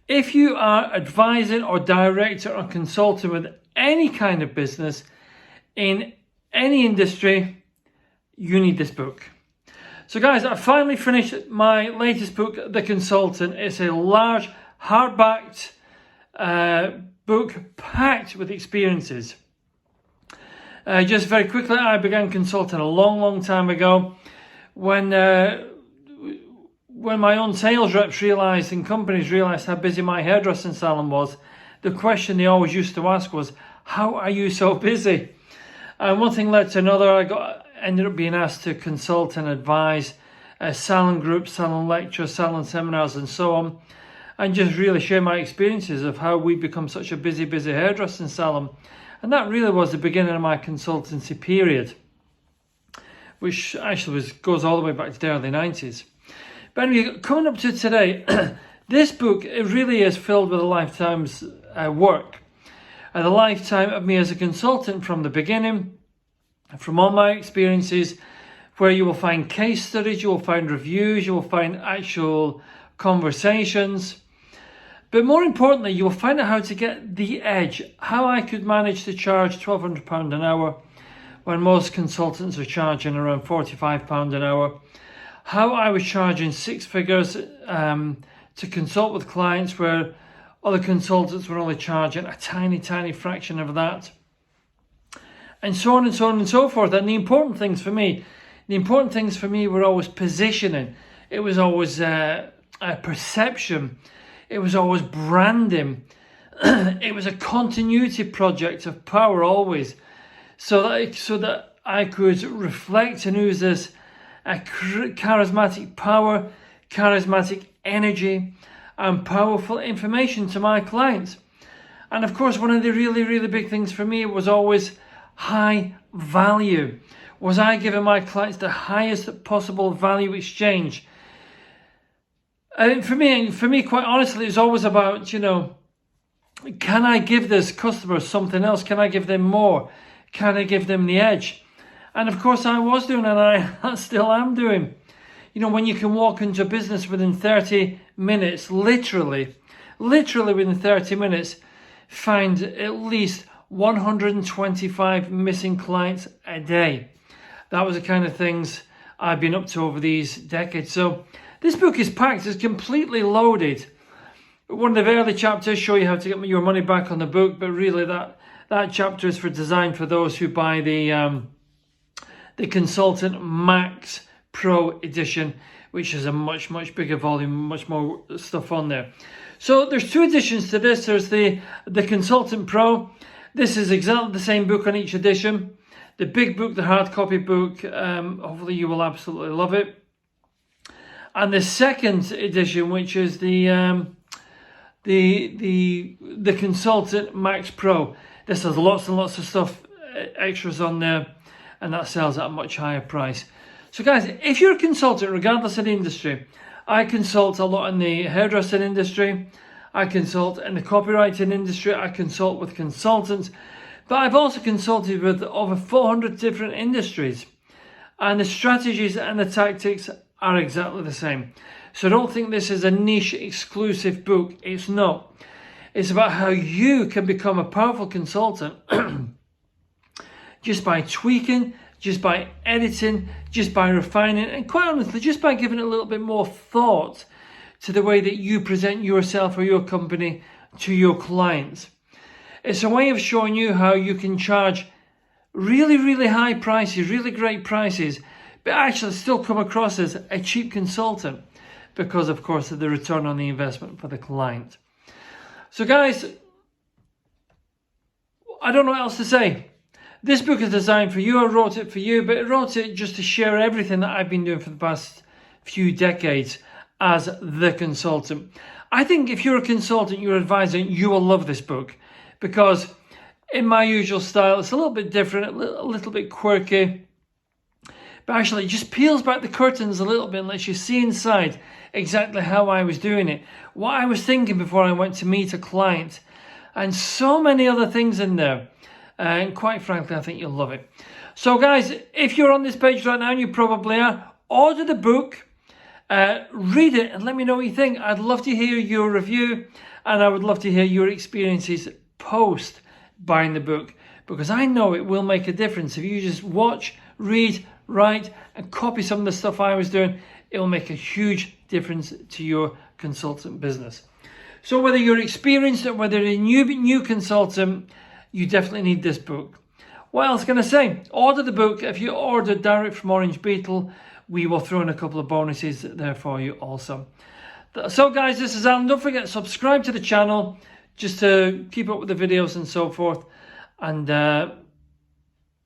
If you are advising or director or consulting with any kind of business in any industry, you need this book. So guys, I finally finished my latest book, The Consultant. It's a large, hardbacked book packed with experiences. Just very quickly, I began consulting a long time ago when my own sales reps realised and companies realised how busy my hairdressing salon was. The question they always used to ask was, how are you so busy? And one thing led to another. I ended up being asked to consult and advise salon groups, salon lectures, salon seminars and so on, and just really share my experiences of how we become such a busy hairdressing salon. And that really was the beginning of my consultancy period, which actually goes all the way back to the early 90s. But anyway, coming up to today, this book, it really is filled with a lifetime's work. The lifetime of me as a consultant from the beginning, from all my experiences, where you will find case studies, you will find reviews, you will find actual conversations. But more importantly, you will find out how to get the edge, how I could manage to charge £1,200 an hour when most consultants are charging around £45 an hour, how I was charging six figures to consult with clients where other consultants were only charging a tiny fraction of that, and so on and so on and so forth. And the important things for me were always positioning. It was always a perception. It was always branding. It was a continuity project of power always, so that I could reflect and use this charismatic power, charismatic energy, and powerful information to my clients. And of course, one of the really big things for me was always high value. Was I giving my clients the highest possible value exchange? For me, quite honestly, it's always about, can I give this customer something else? Can I give them more? Can I give them the edge? And of course I was doing, and I still am doing. When you can walk into a business within 30 minutes, literally within 30 minutes, find at least 125 missing clients a day. That was the kind of things I've been up to over these decades. So this book is packed, it's completely loaded. One of the early chapters show you how to get your money back on the book, but really that chapter is designed for those who buy the Consultant Max Pro edition, which is a much bigger volume, much more stuff on there. So there's two editions to this. There's the Consultant Pro. This is exactly the same book on each edition. The big book, the hard copy book, hopefully you will absolutely love it. And the second edition, which is the Consultant Max Pro. This has lots and lots of stuff, extras on there, and that sells at a much higher price. So guys, if you're a consultant, regardless of the industry, I consult a lot in the hairdressing industry, I consult in the copywriting industry, I consult with consultants, but I've also consulted with over 400 different industries, and the strategies and the tactics are exactly the same. So don't think this is a niche exclusive book. It's not. It's about how you can become a powerful consultant just by tweaking, just by editing, just by refining, and quite honestly, just by giving it a little bit more thought to the way that you present yourself or your company to your clients. It's a way of showing you how you can charge really high prices, really great prices, but actually still come across as a cheap consultant because, of course, of the return on the investment for the client. So guys, I don't know what else to say. This book is designed for you. I wrote it for you, but I wrote it just to share everything that I've been doing for the past few decades as the consultant. I think if you're a consultant, you're advising, you will love this book because in my usual style, it's a little bit different, a little bit quirky, but actually it just peels back the curtains a little bit and lets you see inside exactly how I was doing it, what I was thinking before I went to meet a client, and so many other things in there. And quite frankly, I think you'll love it. So guys, if you're on this page right now, and you probably are, order the book. Read it and let me know what you think. I'd love to hear your review, and I would love to hear your experiences post buying the book, because I know it will make a difference. If you just watch, read, write, and copy some of the stuff I was doing, it will make a huge difference to your consultant business. So whether you're experienced or whether you're a new consultant, you definitely need this book. What else can I say? Order the book. If you order direct from Orange Beetle, we will throw in a couple of bonuses there for you also. So guys, this is Alan. Don't forget to subscribe to the channel just to keep up with the videos and so forth. And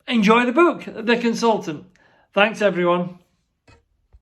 enjoy the book, The Consultant. Thanks everyone.